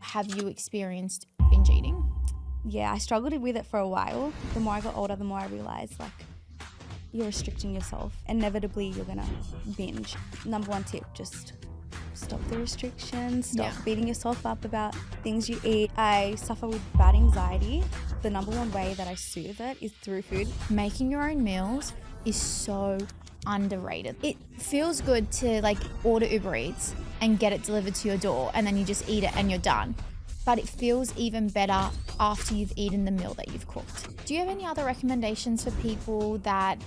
have you experienced binge eating? Yeah, I struggled with it for a while. The more I got older, the more I realized like you're restricting yourself. Inevitably, you're gonna binge. Number one tip, just stop the restrictions, stop beating yourself up about things you eat. I suffer with bad anxiety. The number one way that I soothe it is through food. Making your own meals is so underrated. It feels good to like order Uber Eats and get it delivered to your door and then you just eat it and you're done. But it feels even better after you've eaten the meal that you've cooked. Do you have any other recommendations for people that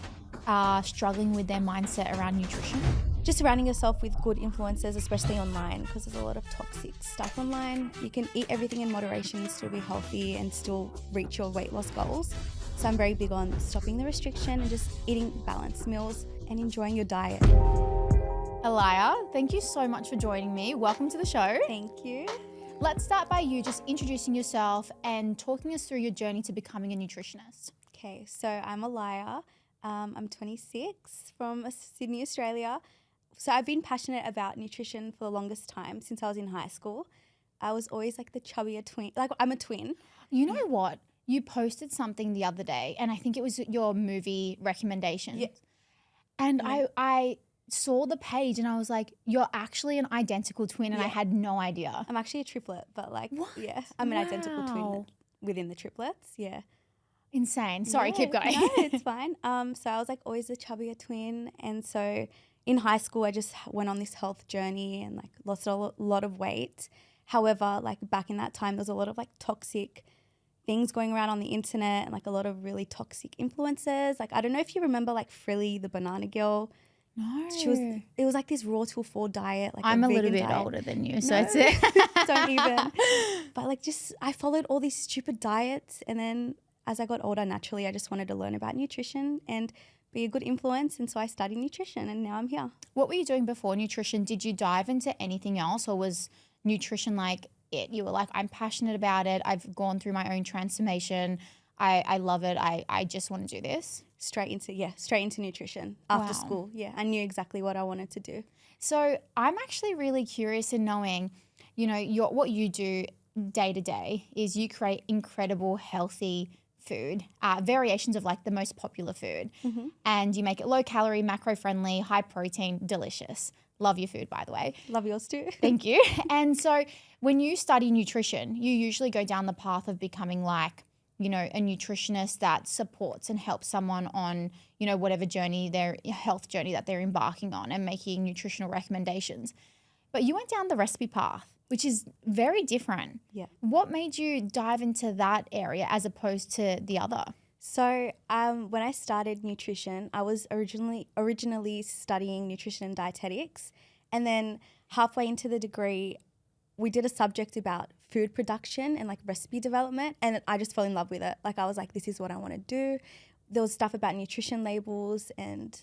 are struggling with their mindset around nutrition? Just surrounding yourself with good influencers, especially online, because there's a lot of toxic stuff online. You can eat everything in moderation, still be healthy and still reach your weight loss goals. So I'm very big on stopping the restriction and just eating balanced meals and enjoying your diet. Eliya, thank you so much for joining me. Welcome to the show. Thank you. Let's start by you just introducing yourself and talking us through your journey to becoming a nutritionist. Okay, so I'm Eliya. I'm 26 from Sydney, Australia. So I've been passionate about nutrition for the longest time since I was in high school. I was always like the chubbier twin. Like I'm a twin. You know what? You posted something the other day and I think it was your movie recommendations. Yeah. And I saw the page and I was like, you're actually an identical twin and I had no idea. I'm actually a triplet, but like, What? yeah, I'm an identical twin within the triplets. Yeah. Insane. Sorry, keep going. No, it's fine. So I was like always the chubbier twin. And so in high school, I just went on this health journey and like lost a lot of weight. However, like back in that time, there was a lot of like toxic things going around on the internet and like a lot of really toxic influencers. Like, I don't know if you remember like Frilly, the banana girl. No. It was like this raw till 4 diet. Like I'm a little bit diet. older than you, so No, it's it. don't even. But like I followed all these stupid diets, and then as I got older, naturally, I just wanted to learn about nutrition and be a good influence. And so I studied nutrition and now I'm here. What were you doing before nutrition? Did you dive into anything else or was nutrition like it? You were like, I'm passionate about it. I've gone through my own transformation. I love it. I just want to do this. Straight into nutrition after school. Yeah, I knew exactly what I wanted to do. So I'm actually really curious in knowing, you know, what you do day to day is you create incredible, healthy food, variations of like the most popular food. Mm-hmm. And you make it low calorie, macro friendly, high protein, delicious. Love your food, by the way. Love yours too. Thank you. And so when you study nutrition, you usually go down the path of becoming like, you know, a nutritionist that supports and helps someone on, you know, whatever journey, their health journey that they're embarking on and making nutritional recommendations. But you went down the recipe path, which is very different. Yeah. What made you dive into that area as opposed to the other? So when I started nutrition, I was originally studying nutrition and dietetics. And then halfway into the degree, we did a subject about food production and like recipe development. And I just fell in love with it. Like I was like, this is what I want to do. There was stuff about nutrition labels and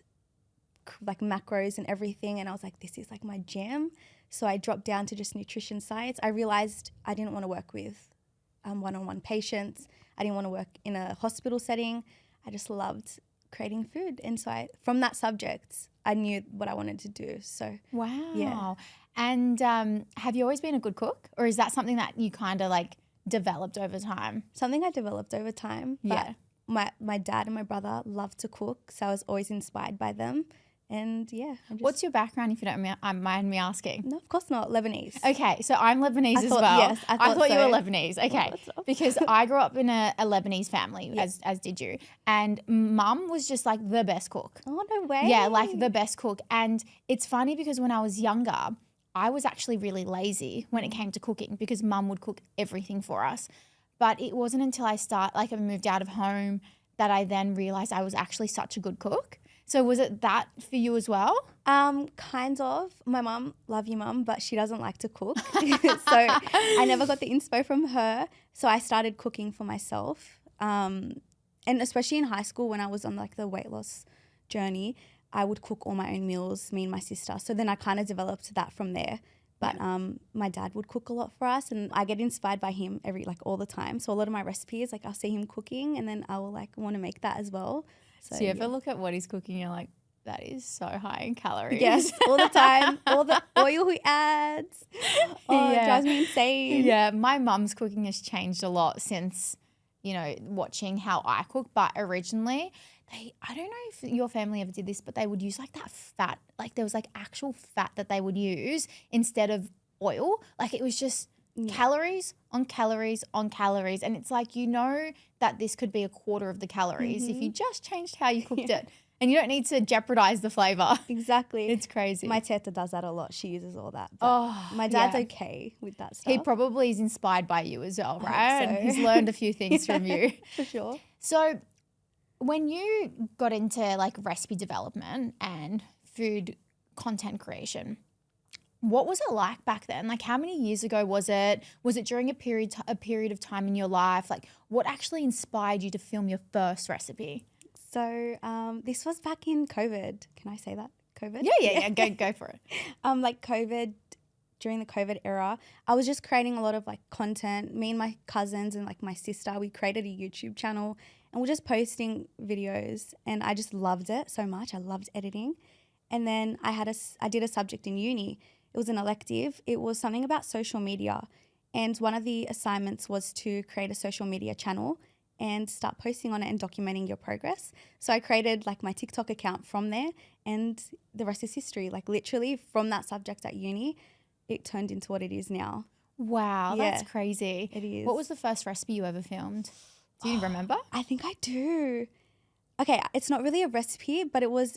like macros and everything. And I was like, this is like my jam. So I dropped down to just nutrition science. I realized I didn't want to work with one-on-one patients. I didn't want to work in a hospital setting. I just loved creating food. And so from that subject, I knew what I wanted to do. So wow. Yeah. And have you always been a good cook, or is that something that you kind of like developed over time? Something I developed over time. Yeah. But my dad and my brother love to cook, so I was always inspired by them. And yeah. What's your background, if you don't mind me asking? No, of course not. Lebanese. Okay, so I'm Lebanese as well. Yes, I thought you so. were Lebanese. Okay, because I grew up in a Lebanese family, as did you. And mum was just like the best cook. Oh, no way. Yeah, like the best cook. And it's funny because when I was younger, I was actually really lazy when it came to cooking because mum would cook everything for us. But it wasn't until I moved out of home that I then realized I was actually such a good cook. So was it that for you as well? Kind of. My mum, love you mum, but she doesn't like to cook. So I never got the inspo from her. So I started cooking for myself. And especially in high school when I was on like the weight loss journey, I would cook all my own meals, me and my sister. So then I kind of developed that from there. But my dad would cook a lot for us and I get inspired by him all the time. So a lot of my recipes, like I'll see him cooking and then I will like want to make that as well. So you ever look at what he's cooking, you're like, That is so high in calories. Yes, all the time. All the oil he adds. Oh, Yeah. it drives me insane. Yeah, my mum's cooking has changed a lot since, watching how I cook. But originally, I don't know if your family ever did this, but they would use like that fat, like there was like actual fat that they would use instead of oil. Like it was just calories on calories on calories. And it's like, that this could be a quarter of the calories if you just changed how you cooked it. And you don't need to jeopardize the flavor. Exactly. It's crazy. My teta does that a lot. She uses all that. But my dad's okay with that stuff. He probably is inspired by you as well, I right? hope so. And he's learned a few things from you. For sure. So when you got into like recipe development and food content creation, what was it like back then? Like how many years ago was it? Was it during a period of time in your life? Like what actually inspired you to film your first recipe? So this was back in COVID. Can I say that? COVID? Yeah. Go for it. Like COVID, during the COVID era, I was just creating a lot of like content. Me and my cousins and like my sister, we created a YouTube channel and we're just posting videos and I just loved it so much. I loved editing. And then I did a subject in uni. It was an elective. It was something about social media. And one of the assignments was to create a social media channel and start posting on it and documenting your progress. So I created like my TikTok account from there and the rest is history. Like literally from that subject at uni, it turned into what it is now. Wow, Yeah. that's crazy. It is. What was the first recipe you ever filmed? Do you remember? I think I do. Okay, it's not really a recipe, but it was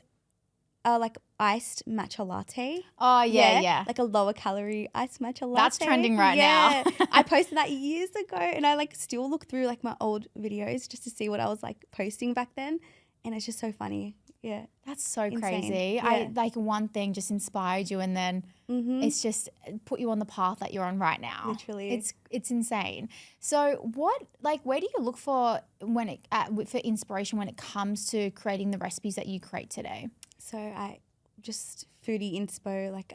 like iced matcha latte. Oh, yeah. Like a lower calorie iced matcha latte. That's trending right now. I posted that years ago and I like still look through like my old videos just to see what I was like posting back then. And it's just so funny. Yeah. That's so Insane. crazy. Yeah. Like one thing just inspired you and then it's just put you on the path that you're on right now. Literally. It's insane. So where do you look for for inspiration when it comes to creating the recipes that you create today? So I just foodie inspo, like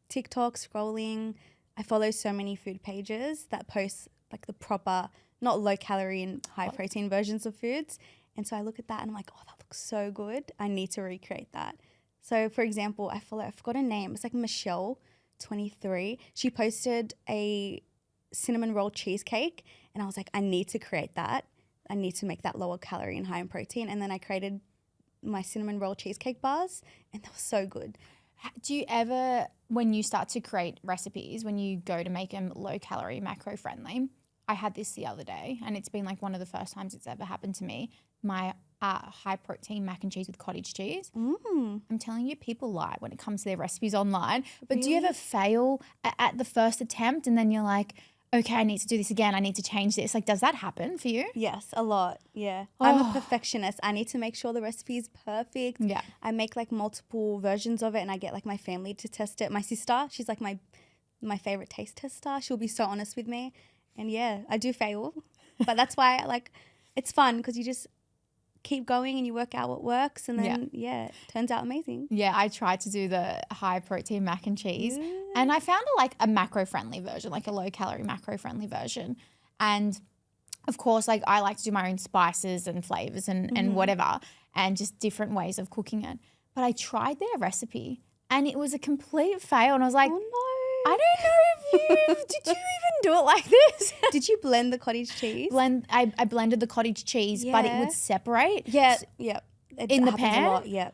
TikTok scrolling. I follow so many food pages that post like the proper, not low calorie and high protein versions of foods. And so I look at that and I'm like, oh, that looks so good. I need to recreate that. So for example, I forgot her name. It's like Michelle 23. She posted a cinnamon roll cheesecake and I was like, I need to create that. I need to make that lower calorie and high in protein. And then I created my cinnamon roll cheesecake bars and they were so good. Do you ever, when you start to create recipes, when you go to make them low calorie, macro friendly, I had this the other day and it's been like one of the first times it's ever happened to me. My high protein mac and cheese with cottage cheese. I'm telling you, people lie when it comes to their recipes online. But do you ever fail at the first attempt and then you're like, okay, I need to do this again. I need to change this. Like, does that happen for you? Yes, a lot. Yeah. I'm a perfectionist. I need to make sure the recipe is perfect. Yeah. I make like multiple versions of it and I get like my family to test it. My sister, she's like my favorite taste tester. She'll be so honest with me. And yeah, I do fail. But that's why like it's fun because you just keep going and you work out what works and then it turns out amazing. Yeah, I tried to do the high protein mac and cheese and I found a macro friendly version, like a low calorie macro friendly version. And of course, like I like to do my own spices and flavors and whatever and just different ways of cooking it. But I tried their recipe and it was a complete fail and I was like, Oh no. I don't know if did you even do it like this? Did you blend the cottage cheese? I blended the cottage cheese, but it would separate. Yeah. It In the happens pan? a lot, yeah.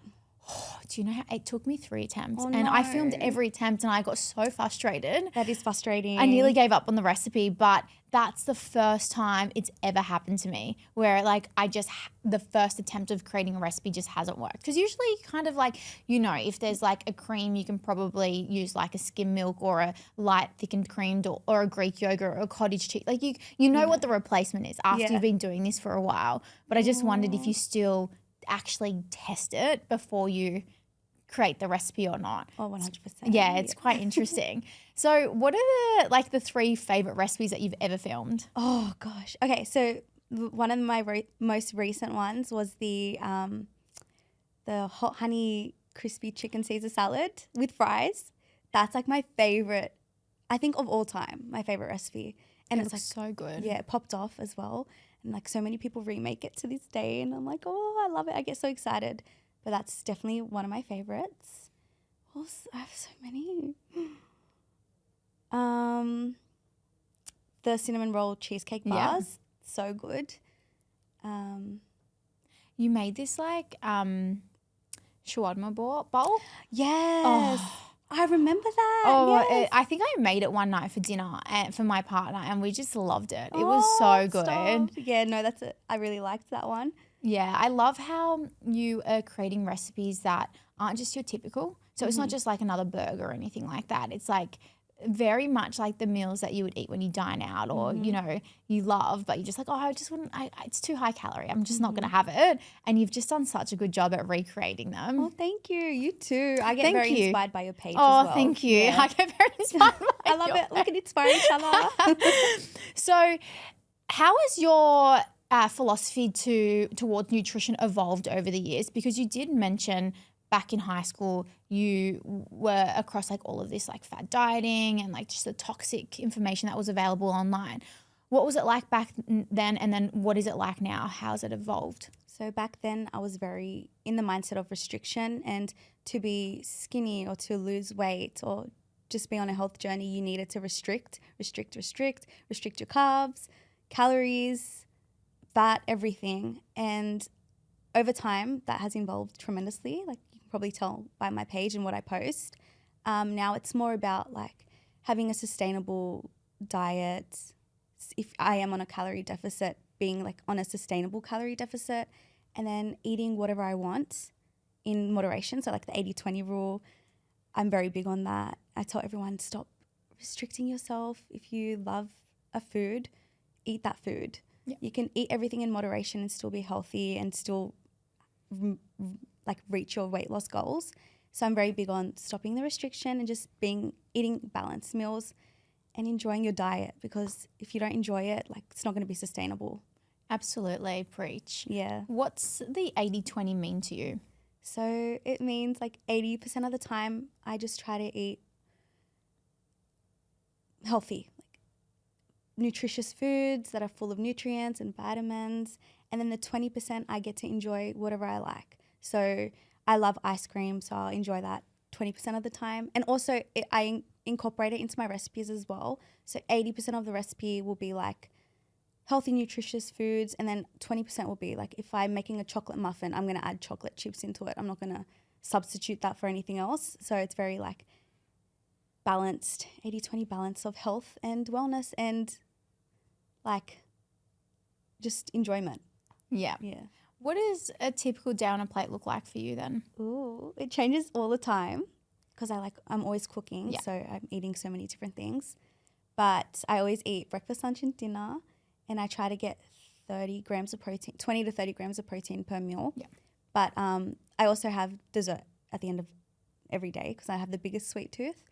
Do you know how it took me 3 attempts? Oh, and I filmed no. every attempt and I got so frustrated. That is frustrating. I nearly gave up on the recipe, but that's the first time it's ever happened to me where like the first attempt of creating a recipe just hasn't worked. Because usually kind of like, if there's like a cream, you can probably use like a skim milk or a light thickened creamed or a Greek yogurt or a cottage cheese. Like you know what the replacement is after you've been doing this for a while. But I just wondered if you still actually test it before you create the recipe or not. Oh, 100%. Yeah, it's quite interesting. So what are the 3 favorite recipes that you've ever filmed? Oh gosh. Okay, so one of my most recent ones was the hot honey crispy chicken Caesar salad with fries. That's like my favorite, I think of all time, my favorite recipe. And it's like so good. Yeah, it popped off as well. And like so many people remake it to this day and I'm like, oh, I love it. I get so excited. but that's definitely one of my favorites. I have so many. The cinnamon roll cheesecake bars, so good. You made this like shawarma bowl. Yes. I remember that. Oh, yes. I think I made it one night for dinner and for my partner, and we just loved it. It was so good. Stop. Yeah, no, that's it. I really liked that one. Yeah, I love how you are creating recipes that aren't just your typical. So it's not just like another burger or anything like that. It's like very much like the meals that you would eat when you dine out or, you know, you love, but you're just like, oh, I just wouldn't, it's too high calorie. I'm just not going to have it. And you've just done such a good job at recreating them. Oh, thank you. You too. I get Thank very you. inspired by your page as Oh, well. thank you. Yeah. I get very inspired by I love your it. Look at inspire each other. So how has your philosophy towards nutrition evolved over the years? Because you did mention back in high school you were across like all of this like fad dieting and like just the toxic information that was available online. What was it like back then, and then what is it like now? How's it evolved? So back then I was very in the mindset of restriction, and to be skinny or to lose weight or just be on a health journey, you needed to restrict your carbs, calories, fat, everything. And over time that has evolved tremendously. Like you can probably tell by my page and what I post. Now it's more about like having a sustainable diet. If I am on a calorie deficit, being like on a sustainable calorie deficit, and then eating whatever I want in moderation. So like the 80-20 rule, I'm very big on that. I tell everyone, stop restricting yourself. If you love a food, eat that food. Yeah. You can eat everything in moderation and still be healthy and still like reach your weight loss goals. So I'm very big on stopping the restriction and just eating balanced meals and enjoying your diet, because if you don't enjoy it, like it's not going to be sustainable. Absolutely, preach. Yeah. What's the 80-20 mean to you? So it means like 80% of the time I just try to eat healthy, like nutritious foods that are full of nutrients and vitamins. And then the 20% I get to enjoy whatever I like. So I love ice cream, so I'll enjoy that 20% of the time. And also I incorporate it into my recipes as well. So 80% of the recipe will be like healthy, nutritious foods, and then 20% will be like if I'm making a chocolate muffin, I'm going to add chocolate chips into it. I'm not going to substitute that for anything else. So it's very like balanced, 80-20 balance of health and wellness and like just enjoyment. Yeah. Yeah. What does a typical day on a plate look like for you then? Ooh, it changes all the time because I'm always cooking, so I'm eating so many different things. But I always eat breakfast, lunch, and dinner, and I try to get 30 grams of protein, 20 to 30 grams of protein per meal. Yeah. But I also have dessert at the end of every day because I have the biggest sweet tooth.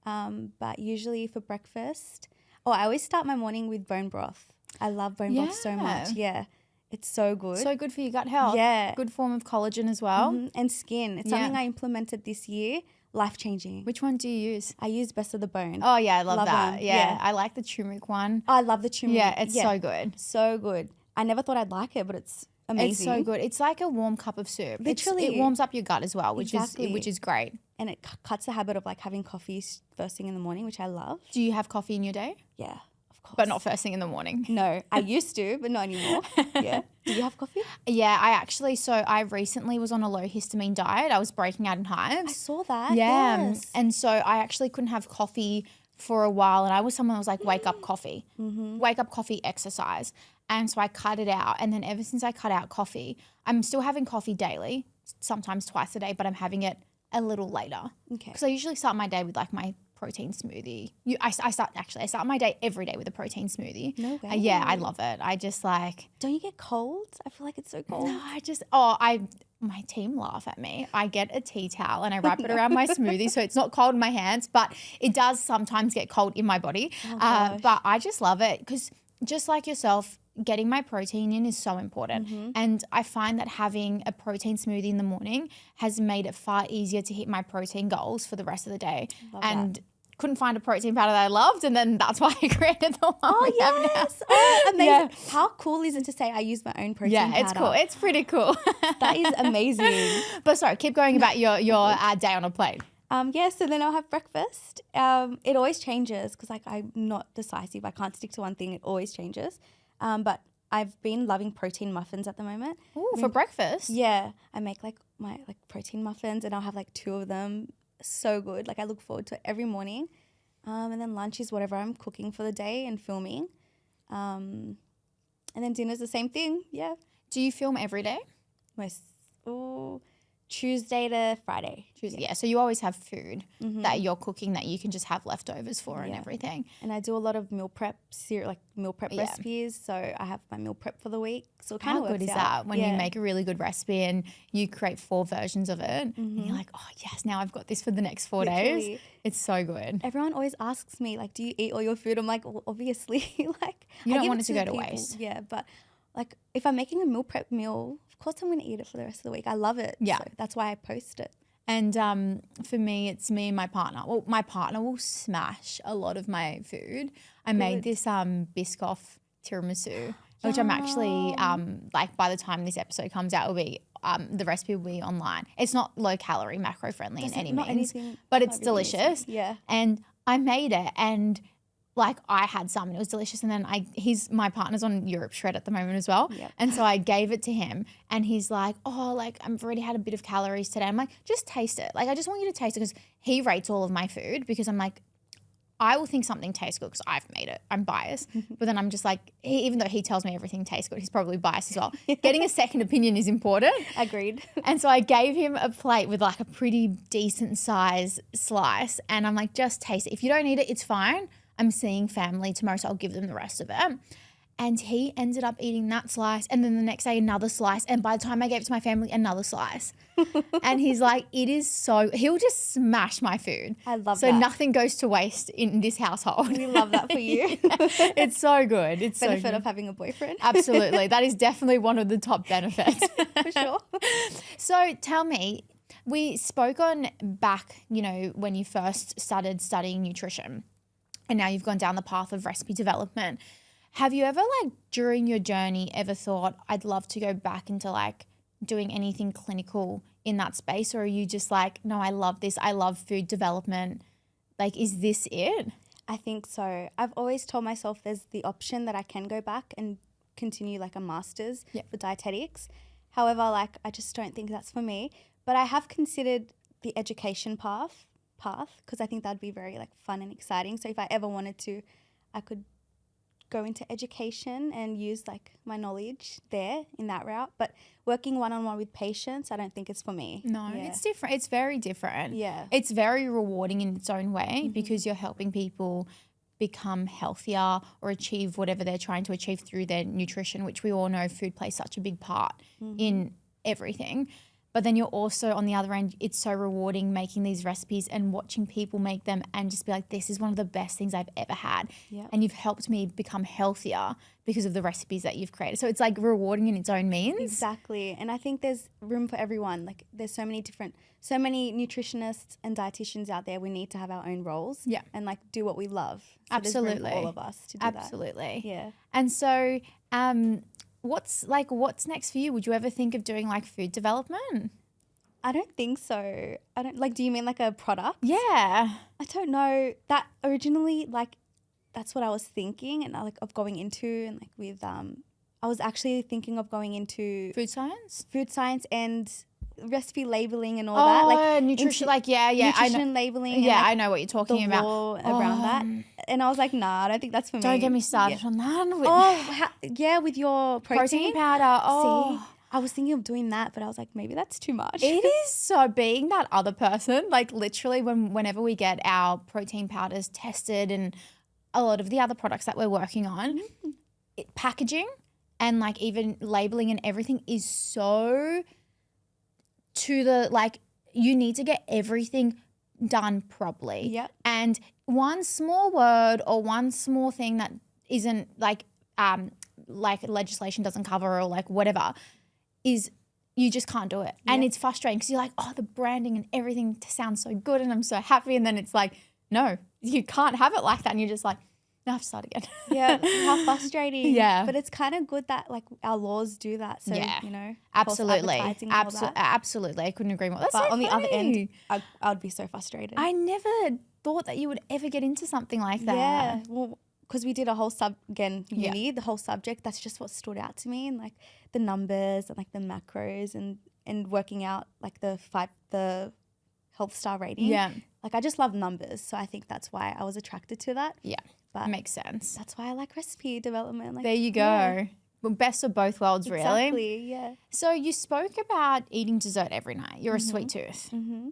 But usually for breakfast, I always start my morning with bone broth. I love bone broth so much. Yeah. It's so good. So good for your gut health. Yeah. Good form of collagen as well. Mm-hmm. And skin. It's something I implemented this year. Life-changing. Which one do you use? I use Best of the Bone. Oh, yeah. I love that. Them. Yeah. I like the turmeric one. I love the turmeric. Yeah. It's so good. So good. I never thought I'd like it, but it's amazing. It's so good. It's like a warm cup of soup. Literally. It warms up your gut as well, which exactly. is great. And it cuts the habit of like having coffee first thing in the morning, which I love. Do you have coffee in your day? Yeah. Of course. But not first thing in the morning. No, I used to, but not anymore. Yeah. Do you have coffee? Yeah, I recently was on a low histamine diet. I was breaking out in hives. I saw that. Yeah. Yes. And so I actually couldn't have coffee for a while, and I was someone that was like, wake up coffee, wake up coffee, exercise. And so I cut it out. And then ever since I cut out coffee, I'm still having coffee daily, sometimes twice a day, but I'm having it a little later. Okay. Because I usually start my day with like my protein smoothie. I start my day every day with a protein smoothie. No way. Yeah, I love it. I just like. Don't you get cold? I feel like it's so cold. No, my team laugh at me. I get a tea towel and I wrap it around my smoothie so it's not cold in my hands, but it does sometimes get cold in my body. But I just love it because just like yourself, getting my protein in is so important. And I find that having a protein smoothie in the morning has made it far easier to hit my protein goals for the rest of the day. couldn't find a protein powder that I loved, and then that's why I created the one we have now. Oh, amazing. Yeah. How cool is it to say I use my own protein powder? Yeah, it's cool. It's pretty cool. That is amazing. But sorry, keep going about your day on a plate. So then I'll have breakfast. It always changes because like I'm not decisive. I can't stick to one thing. It always changes. But I've been loving protein muffins at the moment. Ooh, for breakfast? Yeah. I make like my protein muffins and I'll have like 2 of them. So good. Like I look forward to it every morning. And then lunch is whatever I'm cooking for the day and filming. And then dinner's the same thing. Yeah. Do you film every day? Tuesday to Friday. Tuesday, yeah. So you always have food that you're cooking that you can just have leftovers for and everything. And I do a lot of meal prep, recipes. So I have my meal prep for the week. So it kind of works out. How good is that when you make a really good recipe and you create 4 versions of it and you're like, oh yes, now I've got this for the next 4 days. It's so good. Everyone always asks me like, do you eat all your food? I'm like, well, obviously, like you don't want it to go to waste. Yeah, but like if I'm making a meal prep meal, of course I'm going to eat it for the rest of the week. I love it. Yeah. So that's why I post it. And for me, it's me and my partner. Well, my partner will smash a lot of my food. I made this Biscoff tiramisu, which I'm actually, like by the time this episode comes out, will be the recipe will be online. It's not low calorie, macro friendly in any means, but it's delicious. Yeah. And I made it and like I had some and it was delicious. And then my partner's on Europe Shred at the moment as well. Yep. And so I gave it to him and he's like, oh, like I've already had a bit of calories today. I'm like, just taste it. Like, I just want you to taste it because he rates all of my food because I'm like, I will think something tastes good because I've made it. I'm biased. But then I'm just like, even though he tells me everything tastes good, he's probably biased as well. Getting a second opinion is important. Agreed. And so I gave him a plate with like a pretty decent size slice and I'm like, just taste it. If you don't eat it, it's fine. I'm seeing family tomorrow, so I'll give them the rest of it. And he ended up eating that slice and then the next day another slice. And by the time I gave it to my family, another slice. And he's like, he'll just smash my food. I love that. So that. nothing goes to waste in this household. We love that for you. It's so good. It's Benefit so good. of having a boyfriend. Absolutely. That is definitely one of the top benefits. For sure. So tell me, we spoke on back, when you first started studying nutrition. And now you've gone down the path of recipe development. Have you ever during your journey ever thought I'd love to go back into doing anything clinical in that space? Or are you just like, no, I love this. I love food development. Is this it? I think so. I've always told myself there's the option that I can go back and continue a master's for dietetics. However, I just don't think that's for me. But I have considered the education path because I think that'd be very fun and exciting. So if I ever wanted to, I could go into education and use my knowledge there in that route. But working one-on-one with patients, I don't think it's for me. No, it's different. It's very different. Yeah. It's very rewarding in its own way because you're helping people become healthier or achieve whatever they're trying to achieve through their nutrition, which we all know food plays such a big part in everything. But then you're also on the other end, it's so rewarding making these recipes and watching people make them and just be like, this is one of the best things I've ever had. Yep. And you've helped me become healthier because of the recipes that you've created. So it's rewarding in its own means. Exactly. And I think there's room for everyone. There's so many nutritionists and dietitians out there. We need to have our own roles and do what we love. So Absolutely. There's room for all of us to do that. Absolutely. Yeah. And so what's next for you? Would you ever think of doing food development? I don't think so. I don't do you mean a product? Yeah. I don't know. That originally that's what I was thinking and of going into and with I was actually thinking of going into food science and recipe labeling and all that. Nutrition nutrition labeling. Yeah, I know what you're talking about. Law around that. And I was like, nah, I don't think that's for me. Don't get me started on that. With your protein powder. Oh. See, I was thinking of doing that, but I was like, maybe that's too much. It is. So being that other person, literally whenever we get our protein powders tested and a lot of the other products that we're working on, packaging and even labeling and everything is so to the you need to get everything done properly. Yep. And one small word or one small thing that isn't legislation doesn't cover or whatever is you just can't do it. And it's frustrating because you're like, oh, the branding and everything sounds so good and I'm so happy. And then it's no, you can't have it like that. And you're just like, no, I have to start again. Yeah, how frustrating. Yeah. But it's kind of good that like our laws do that. So, Yeah. you know, false Absolutely. advertising and all that. Absolutely. I couldn't agree more. That's But so on the other funny. end, I would be so frustrated. I never thought that you would ever get into something like that. Yeah. Well, because we did a whole uni, the whole subject, that's just what stood out to me, and like the numbers and like the macros and working out like the health star rating. Yeah. Like I just love numbers. So I think that's why I was attracted to that. Yeah. But makes sense. that's why I like recipe development. Like, There you go. yeah, Well, best of both worlds, really. exactly. Yeah. So you spoke about eating dessert every night. You're a sweet tooth. Mm-hmm.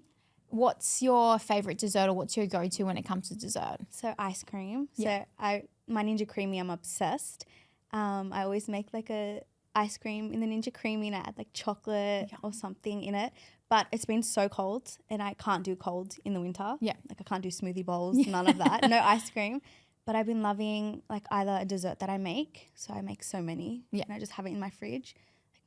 What's your favorite dessert, or what's your go-to when it comes to dessert? So ice cream. Yeah. So my Ninja Creamy, I'm obsessed. I always make like a ice cream in the Ninja Creamy and I add like chocolate or something in it. But it's been so cold and I can't do cold in the winter. Yeah. Like I can't do smoothie bowls, none of that. No ice cream. But I've been loving like either a dessert that I make. So I make so many. Yeah. And I just have it in my fridge.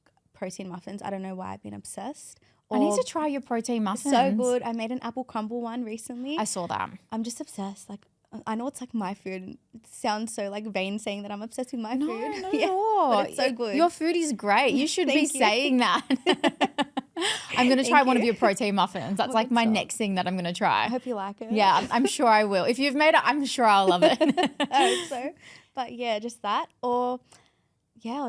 Like protein muffins. I don't know why I've been obsessed. I need Or- to try your protein muffins. so good. I made an apple crumble one recently. I saw that. I'm just obsessed. Like I know it's like my food. It sounds so like vain saying that I'm obsessed with my No, food. not at all. But it's so good. Your food is great. You should be Thank you. saying that. I'm going to try Thank one of you. your protein muffins. That's Oh, like my good job. next thing that I'm going to try. I hope you like it. Yeah, I'm sure I will. If you've made it, I'm sure I'll love it. I hope so. But yeah, just that. Or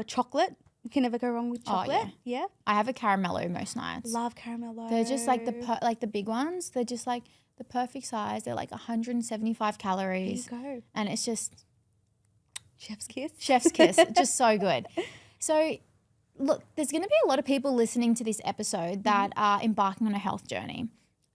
chocolate. You can never go wrong with Oh, chocolate. Yeah. I have a caramello most nights. Love caramello. They're just like the big ones. They're just like the perfect size. They're like 175 There calories. you go. And it's just Chef's kiss. chef's kiss. Just so good. So look, there's going to be a lot of people listening to this episode that are embarking on a health journey.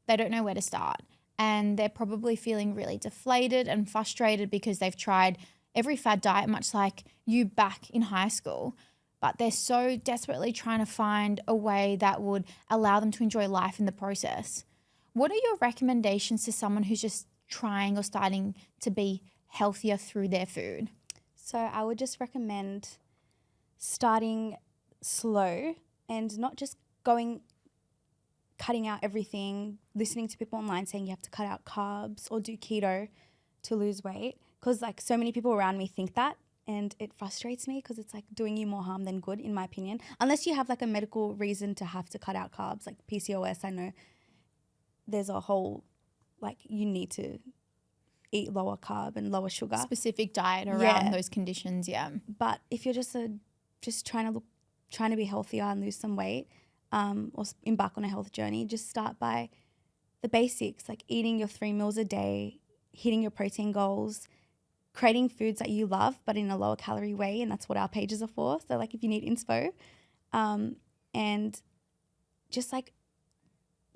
They don't know where to start. And they're probably feeling really deflated and frustrated because they've tried every fad diet, much like you back in high school. But they're so desperately trying to find a way that would allow them to enjoy life in the process. What are your recommendations to someone who's just trying or starting to be healthier through their food? So I would just recommend starting slow and not just cutting out everything, listening to people online saying you have to cut out carbs or do keto to lose weight. Because like so many people around me think that. And it frustrates me because it's like doing you more harm than good, in my opinion. Unless you have like a medical reason to have to cut out carbs, like PCOS, I know there's a whole, like you need to eat lower carb and lower sugar. Specific diet around Yeah. those conditions, yeah. But if you're just trying to be healthier and lose some weight, or embark on a health journey, just start by the basics, like eating your 3 meals a day, hitting your protein goals, creating foods that you love, but in a lower calorie way. And that's what our pages are for. So like if you need inspo, and just like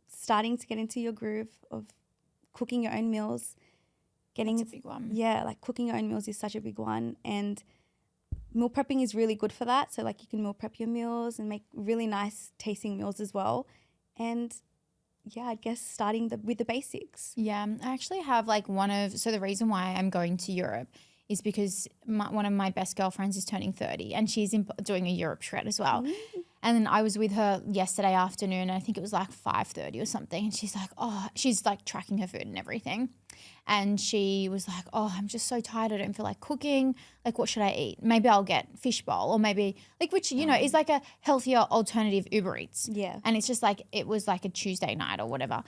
starting to get into your groove of cooking your own meals, That's a big one. yeah, like cooking your own meals is such a big one. And meal prepping is really good for that. So like you can meal prep your meals and make really nice tasting meals as well. And yeah, I guess starting with the basics. Yeah, I actually have like so the reason why I'm going to Europe is because one of my best girlfriends is turning 30 and she's doing a Europe shred as well. And then I was with her yesterday afternoon and I think it was like 5:30 or something. And she's like, she's like tracking her food and everything. And she was like, I'm just so tired. I don't feel like cooking. Like, what should I eat? Maybe I'll get fish bowl or maybe like, which, you know, is like a healthier alternative Uber Eats. Yeah. And it's just like, it was like a Tuesday night or whatever.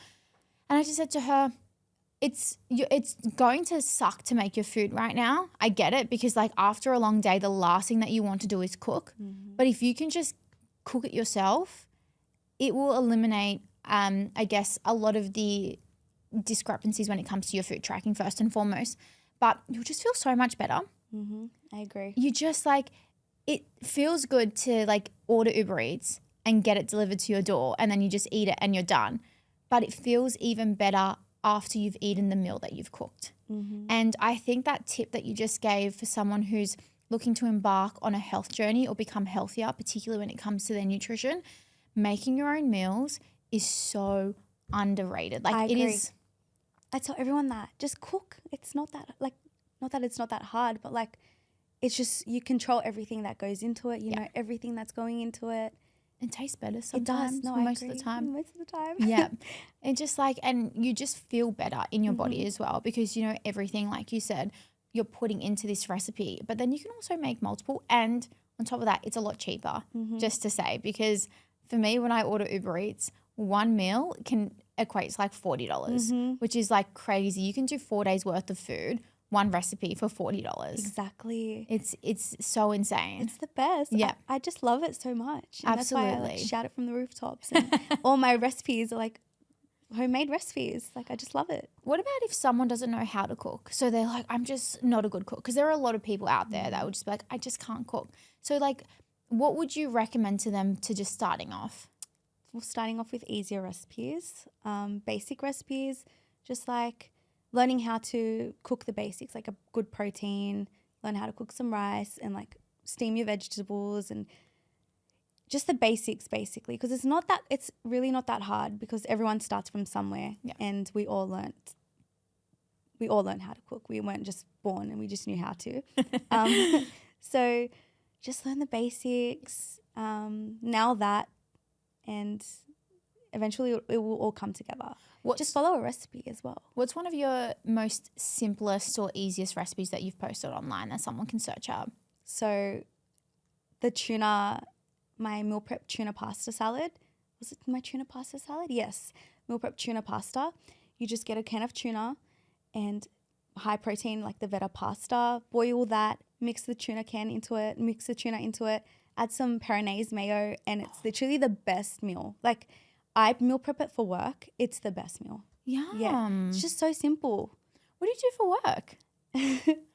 And I just said to her, it's going to suck to make your food right now. I get it because like after a long day, the last thing that you want to do is cook. But if you can just cook it yourself, it will eliminate, I guess, a lot of the discrepancies when it comes to your food tracking first and foremost. But you'll just feel so much better. I agree. You just like, it feels good to like order Uber Eats and get it delivered to your door and then you just eat it and you're done. But it feels even better after you've eaten the meal that you've cooked. And I think that tip that you just gave for someone who's looking to embark on a health journey or become healthier, particularly when it comes to their nutrition, making your own meals is so underrated. Like I it agree. is. I tell everyone that just cook. It's not that not that it's not that hard, but like it's just you control everything that goes into it. You know everything that's going into it, It tastes better It sometimes. does. No, most I of agree. the time. Most of the time. Yeah. And just like, and you just feel better in your body Mm-hmm. as well, because, you know, everything, like you said, you're putting into this recipe, but then you can also make multiple. And on top of that, it's a lot cheaper, Mm-hmm. just to say, because for me, when I order Uber Eats, one meal can equate to like $40, Mm-hmm. which is like crazy. You can do 4 days worth of food, one recipe for $40. Exactly. It's so insane. It's the best. Yeah. I just love it so much. And that's why I like Absolutely. shout it from the rooftops. And all my recipes are like homemade recipes. Like I just love it. What about if someone doesn't know how to cook? So they're like, I'm just not a good cook. Because there are a lot of people out there that would just be like, I just can't cook. So like, what would you recommend to them to just starting off? Well, starting off with easier recipes, basic recipes, just like learning how to cook the basics, like a good protein, learn how to cook some rice and like steam your vegetables and just the basics basically, because it's really not that hard because everyone starts from somewhere. Yeah. And we all learned how to cook. We weren't just born and we just knew how to. So just learn the basics, nail that, and eventually it will all come together. Just follow a recipe as well. What's one of your most simplest or easiest recipes that you've posted online that someone can search up? So my meal prep tuna pasta salad. Was it my tuna pasta salad? Yes. Meal prep tuna pasta. You just get a can of tuna and high protein like the Veta pasta, boil that, mix the tuna into it, add some Peronaise mayo, and it's literally the best meal. Like I meal prep it for work. It's the best meal. Yum. Yeah. It's just so simple. What do you do for work?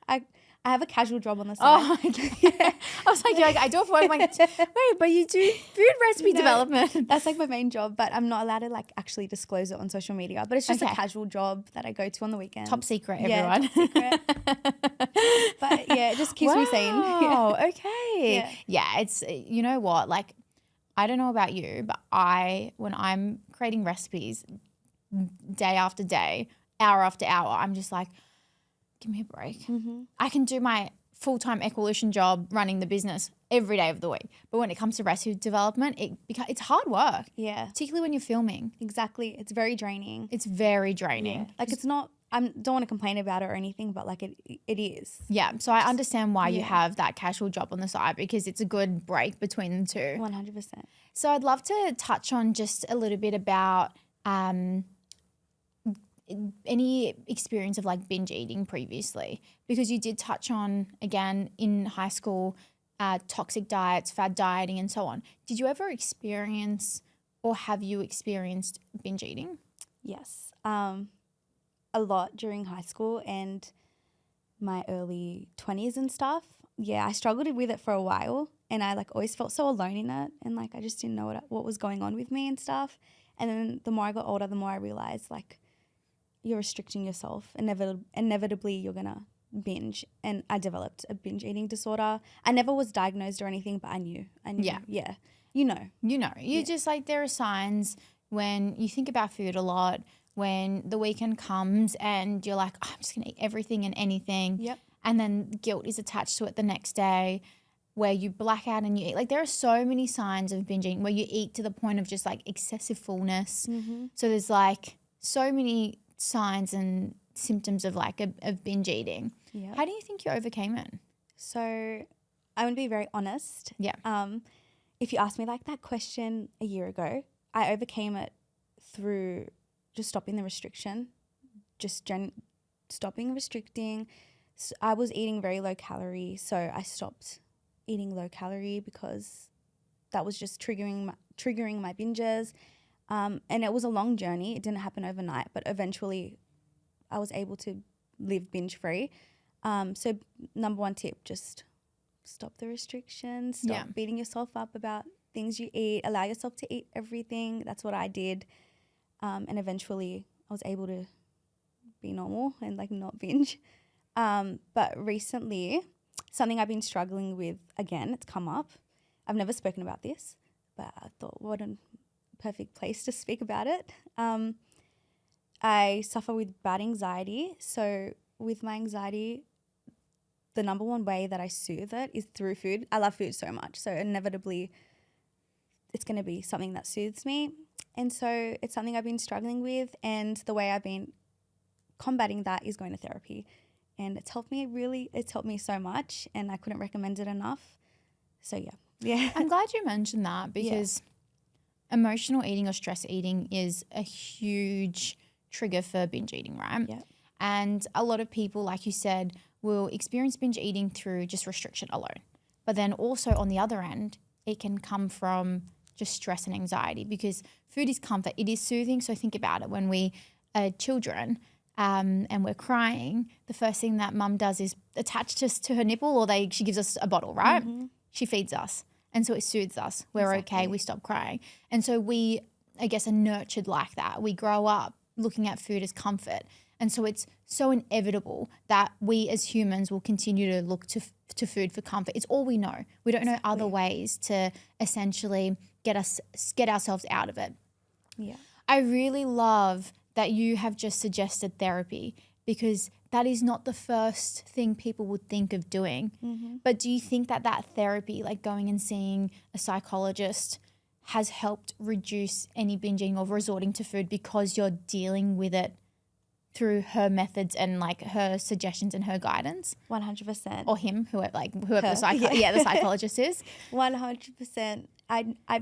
I have a casual job on the side. Oh, okay. I was like, I do it for work. I'm like, wait, but you do food recipe development. That's like my main job, but I'm not allowed to like actually disclose it on social media. But it's just a casual job that I go to on the weekends. Top secret, everyone. Yeah, top secret. But yeah, it just keeps me sane. Oh, okay. Yeah. Yeah, it's, you know what, like, I don't know about you, but when I'm creating recipes day after day, hour after hour, I'm just like, give me a break. Mm-hmm. I can do my full-time equilition job running the business every day of the week. But when it comes to recipe development, it's hard work. Yeah. Particularly when you're filming. Exactly. It's very draining. It's very draining. Yeah. Like it's not, I don't want to complain about it or anything, but like it is. Yeah. So I understand why you have that casual job on the side, because it's a good break between the two. 100%. So I'd love to touch on just a little bit about any experience of like binge eating previously, because you did touch on, again, in high school, toxic diets, fad dieting and so on. Did you ever experience, or have you experienced binge eating? Yes. A lot during high school and my early 20s and stuff. Yeah, I struggled with it for a while and I like always felt so alone in it, and like I just didn't know what was going on with me and stuff. And then the more I got older, the more I realized like you're restricting yourself. Inevitably you're gonna binge, and I developed a binge eating disorder. I never was diagnosed or anything, but I knew. Yeah. You just like, there are signs when you think about food a lot, when the weekend comes and you're like, oh, I'm just gonna eat everything and anything. Yep. And then guilt is attached to it the next day, where you black out and you eat. Like, there are so many signs of binging where you eat to the point of just like excessive fullness. Mm-hmm. So there's like so many signs and symptoms of like of binge eating. Yeah. How do you think you overcame it? So I'm gonna be very honest. Yeah. If you asked me like that question a year ago, I overcame it through just stopping the restriction, stopping restricting. So I was eating very low calorie, so I stopped eating low calorie because that was just triggering my binges. And it was a long journey. It didn't happen overnight, but eventually I was able to live binge free. So number one tip, just stop the restrictions, stop beating yourself up about things you eat, allow yourself to eat everything. That's what I did. And eventually I was able to be normal and like not binge. But recently, something I've been struggling with, again, it's come up. I've never spoken about this, but I thought, what a perfect place to speak about it. I suffer with bad anxiety. So with my anxiety, the number one way that I soothe it is through food. I love food so much. So inevitably it's going to be something that soothes me. And so it's something I've been struggling with, and the way I've been combating that is going to therapy. And it's helped me so much, and I couldn't recommend it enough. So yeah. I'm glad you mentioned that, because emotional eating or stress eating is a huge trigger for binge eating, right? Yeah. And a lot of people, like you said, will experience binge eating through just restriction alone. But then also on the other end, it can come from just stress and anxiety, because food is comfort. It is soothing. So think about it. When we are children and we're crying, the first thing that mum does is attach us to her nipple, or she gives us a bottle, right? Mm-hmm. She feeds us. And so it soothes us. We're Exactly. okay. We stop crying. And so we, I guess, are nurtured like that. We grow up looking at food as comfort. And so it's so inevitable that we as humans will continue to look to food for comfort. It's all we know. We don't know other ways to essentially get ourselves out of it. Yeah. I really love that you have just suggested therapy, because that is not the first thing people would think of doing. Mm-hmm. But do you think that therapy, like going and seeing a psychologist, has helped reduce any binging or resorting to food because you're dealing with it through her methods and like her suggestions and her guidance? 100%. Or him, whoever Her, the psychologist is. 100%.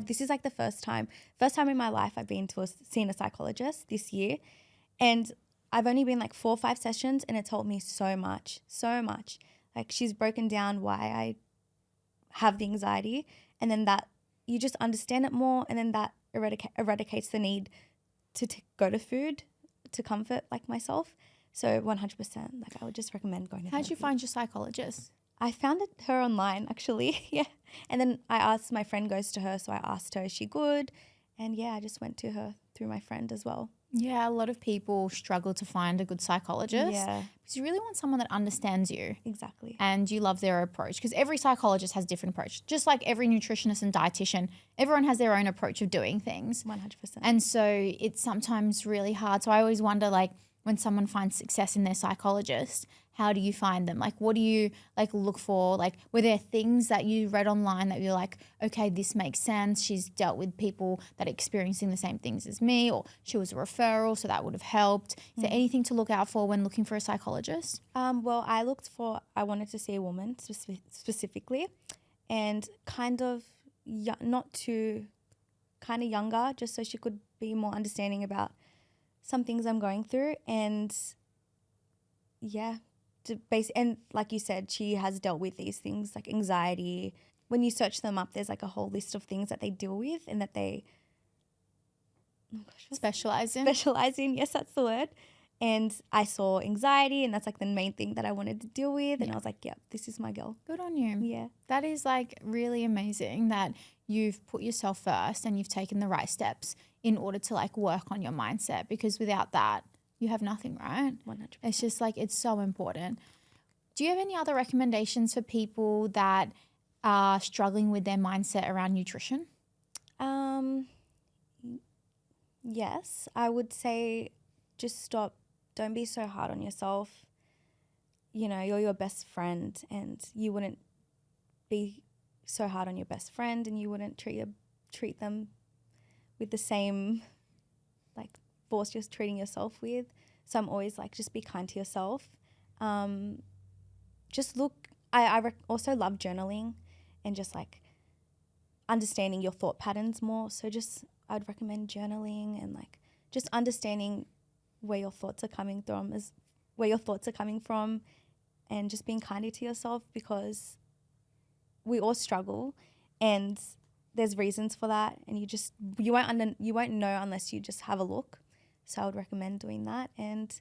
This is like the first time in my life I've been seen a psychologist this year, and I've only been like 4 or 5 sessions, and it told me so much. Like, she's broken down why I have the anxiety, and then that you just understand it more, and then that eradicates the need to go to food to comfort like myself. So 100%, like I would just recommend going to How'd you therapy. find your psychologist? I found her online, actually. Yeah. And then I asked, my friend goes to her, so I asked her, is she good? And yeah, I just went to her through my friend as well. Yeah, a lot of people struggle to find a good psychologist. Yeah. Because you really want someone that understands you. Exactly. And you love their approach, because every psychologist has a different approach. Just like every nutritionist and dietitian, everyone has their own approach of doing things. 100%. And so it's sometimes really hard. So I always wonder, like, when someone finds success in their psychologist, how do you find them? Like, what do you like look for? Like, were there things that you read online that you're like, okay, this makes sense. She's dealt with people that are experiencing the same things as me, or she was a referral, so that would have helped. Is there anything to look out for when looking for a psychologist? Well, I wanted to see a woman specifically, and kind of not too kind of younger, just so she could be more understanding about some things I'm going through. And yeah, and like you said, she has dealt with these things like anxiety. When you search them up, there's like a whole list of things that they deal with and that they Specialize in? specialize in. Yes, that's the word. And I saw anxiety, and that's like the main thing that I wanted to deal with. And I was like, yeah, this is my girl. Good on you. Yeah. That is like really amazing that you've put yourself first and you've taken the right steps in order to like work on your mindset, because without that, you have nothing, right? 100%. It's just like, it's so important. Do you have any other recommendations for people that are struggling with their mindset around nutrition? Yes, I would say just stop. Don't be so hard on yourself. You know, you're your best friend, and you wouldn't be so hard on your best friend, and you wouldn't treat them with the same like force you're treating yourself with. So I'm always like, just be kind to yourself. Just look. I also love journaling and just like understanding your thought patterns more. So just I'd recommend journaling and like just understanding where your thoughts are coming from, and just being kinder to yourself, because we all struggle and there's reasons for that, and you won't know unless you just have a look. So I would recommend doing that, and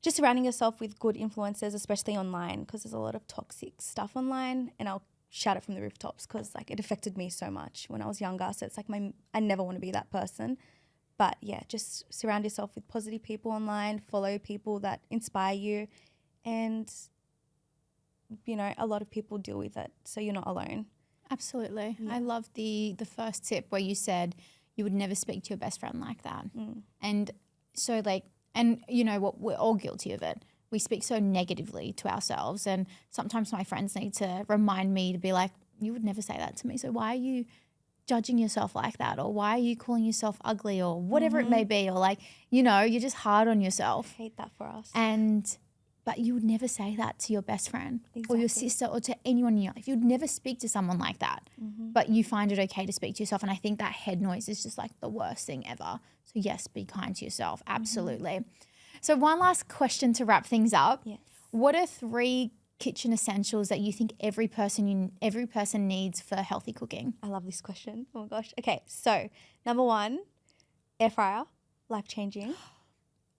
just surrounding yourself with good influencers, especially online, because there's a lot of toxic stuff online, and I'll shout it from the rooftops because like it affected me so much when I was younger. So it's like I never want to be that person. But yeah, just surround yourself with positive people online, follow people that inspire you, and you know, a lot of people deal with it, so you're not alone. Absolutely. Yeah. I love the first tip where you said you would never speak to your best friend like that. And so like, and you know what, we're all guilty of it. We speak so negatively to ourselves, and sometimes my friends need to remind me to be like, you would never say that to me, so why are you judging yourself like that? Or why are you calling yourself ugly or whatever it may be? Or like, you know, you're just hard on yourself. I hate that for us. But you would never say that to your best friend or your Exactly. sister or to anyone in your life. You'd never speak to someone like that, but you find it okay to speak to yourself. And I think that head noise is just like the worst thing ever. So yes, be kind to yourself. Absolutely. So one last question to wrap things up. Yes. What are 3 kitchen essentials that you think every person needs for healthy cooking? I love this question. Oh my gosh. Okay, so number 1, air fryer, life-changing.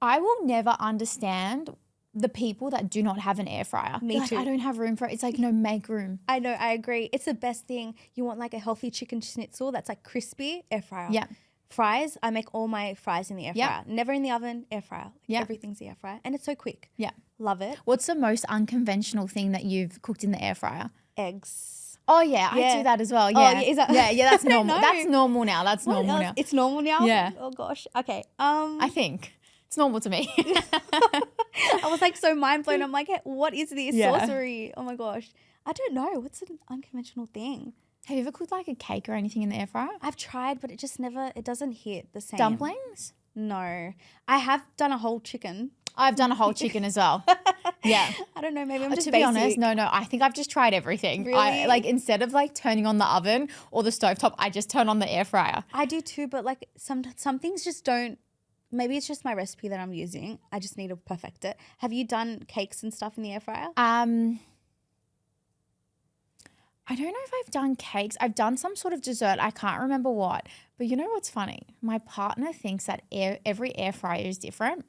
I will never understand the people that do not have an air fryer. Me They're like, too. I don't have room for it. It's like, no, make room. I know, I agree. It's the best thing. You want like a healthy chicken schnitzel that's like crispy, air fryer. Yeah. Fries, I make all my fries in the air Yeah. fryer. Never in the oven, air fryer. Like Yeah. Everything's the air fryer. And it's so quick. Yeah. Love it. What's the most unconventional thing that you've cooked in the air fryer? Eggs. Oh yeah, I Yeah. do that as well. Oh, Yeah, yeah, is that- that's I don't normal. know. That's normal now. That's What normal else? now. It's normal now? Yeah. Oh gosh. Okay. I think it's normal to me. I was like so mind blown. I'm like, hey, what is this Yeah. sorcery? Oh my gosh. I don't know. What's an unconventional thing? Have you ever cooked like a cake or anything in the air fryer? I've tried, but it doesn't hit the same. Dumplings? No. I have done a whole chicken. I've done a whole chicken as well. Yeah. I don't know. Maybe I'm just To be honest, basic. no. I think I've just tried everything. Really? Like instead of like turning on the oven or the stovetop, I just turn on the air fryer. I do too, but like some things just don't. Maybe it's just my recipe that I'm using. I just need to perfect it. Have you done cakes and stuff in the air fryer? I don't know if I've done cakes. I've done some sort of dessert. I can't remember what. But you know what's funny? My partner thinks that every air fryer is different.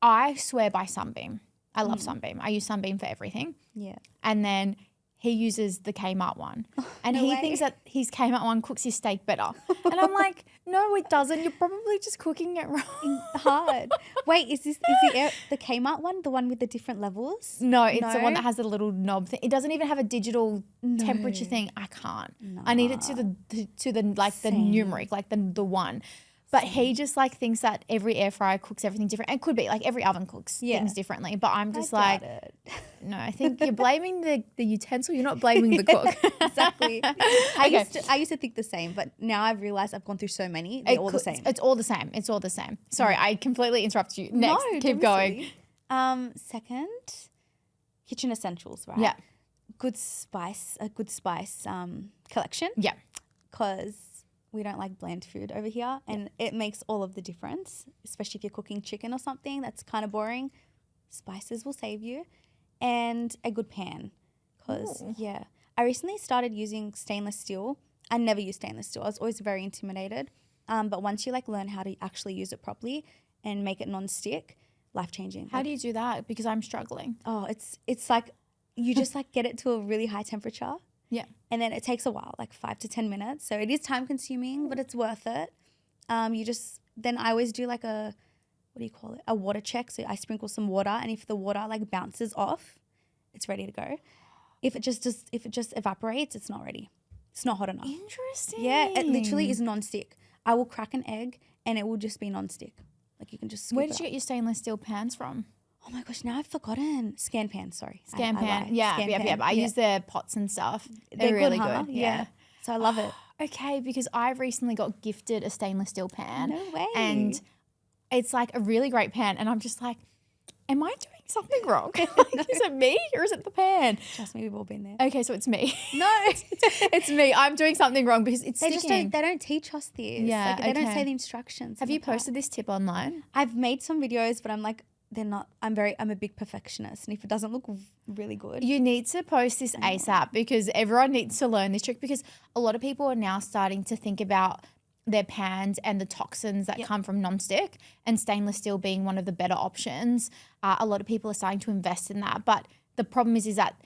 I swear by Sunbeam. I love Sunbeam. I use Sunbeam for everything. Yeah. And then he uses the Kmart one. And no he way. thinks that his Kmart one cooks his steak better. And I'm like, no, it doesn't. You're probably just cooking it wrong. Hard. Wait, is the Kmart one the one with the different levels? No, it's the one No? that has the little knob thing. It doesn't even have a digital temperature thing. I can't. I need it to the like the Same. numeric, like the one. But he just like thinks that every air fryer cooks everything different. It could be like every oven cooks Yeah. things differently. But I'm just I like, doubt it. no, I think you're blaming the utensil. You're not blaming the cook. Exactly. I Okay. used to think the same, but now I've realized I've gone through so many. They're all the same. It's all the same. It's all the same. Sorry, I completely interrupted you. Next, No, don't keep be going. silly. Second, kitchen essentials, right? Yeah. A good spice collection, Yeah. because we don't like bland food over here, and it makes all of the difference, especially if you're cooking chicken or something that's kind of boring. Spices will save you, and a good pan, because yeah, I recently started using stainless steel. I never used stainless steel. I was always very intimidated, but once you like learn how to actually use it properly and make it non-stick, life-changing. How do you do that? Because I'm struggling. Oh, it's like you just like get it to a really high temperature, Yeah. and then it takes a while, like 5 to 10 minutes. So it is time consuming, but it's worth it. Then I always do like a, what do you call it? A water check. So I sprinkle some water, and if the water like bounces off, it's ready to go. If it just evaporates, it's not ready. It's not hot enough. Interesting. Yeah, it literally is non-stick. I will crack an egg and it will just be non-stick. Like you can just scoop Where it did up. you get your stainless steel pans from? Oh my gosh, now I've forgotten. Scan pan, sorry. Scan I pan. lie. Yeah, Scan yeah. pan, I use their pots and stuff. They're really huh? good. Yeah. So I love it. Okay, because I recently got gifted a stainless steel pan. No way. And it's like a really great pan. And I'm just like, am I doing something wrong? Like, is it me or is it the pan? Trust me, we've all been there. Okay, so it's me. No. It's me. I'm doing something wrong because it's They sticking. they don't teach us this. Yeah, Like, they don't okay. say the instructions. Have I'm you like, posted this tip online? I've made some videos, but I'm like, they're not, I'm a big perfectionist. And if it doesn't look really good. You need to post this ASAP because everyone needs to learn this trick, because a lot of people are now starting to think about their pans and the toxins that come from nonstick, and stainless steel being one of the better options. A lot of people are starting to invest in that. But the problem is that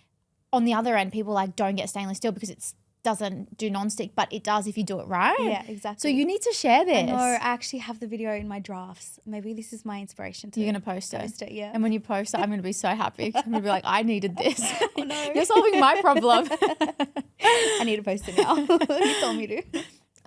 on the other end, people like don't get stainless steel because it doesn't do nonstick, but it does if you do it right. Yeah, exactly. So you need to share this. No, I actually have the video in my drafts. Maybe this is my inspiration to You're going to post it. post it, yeah. And when you post it, I'm going to be so happy. I'm going to be like, I needed this. Oh, no. You're solving my problem. I need to post it now. You told me to.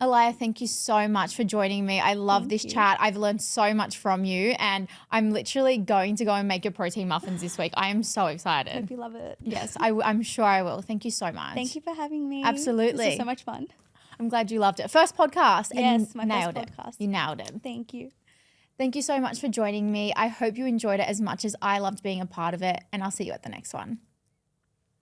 Eliya, thank you so much for joining me. I love this chat. I've learned so much from you, and I'm literally going to go and make your protein muffins this week. I am so excited. Hope you love it. Yes, I'm sure I will. Thank you so much. Thank you for having me. Absolutely. This was so much fun. I'm glad you loved it. First podcast. And Yes, you my nailed first it. podcast. You nailed it. Thank you. Thank you so much for joining me. I hope you enjoyed it as much as I loved being a part of it, and I'll see you at the next one.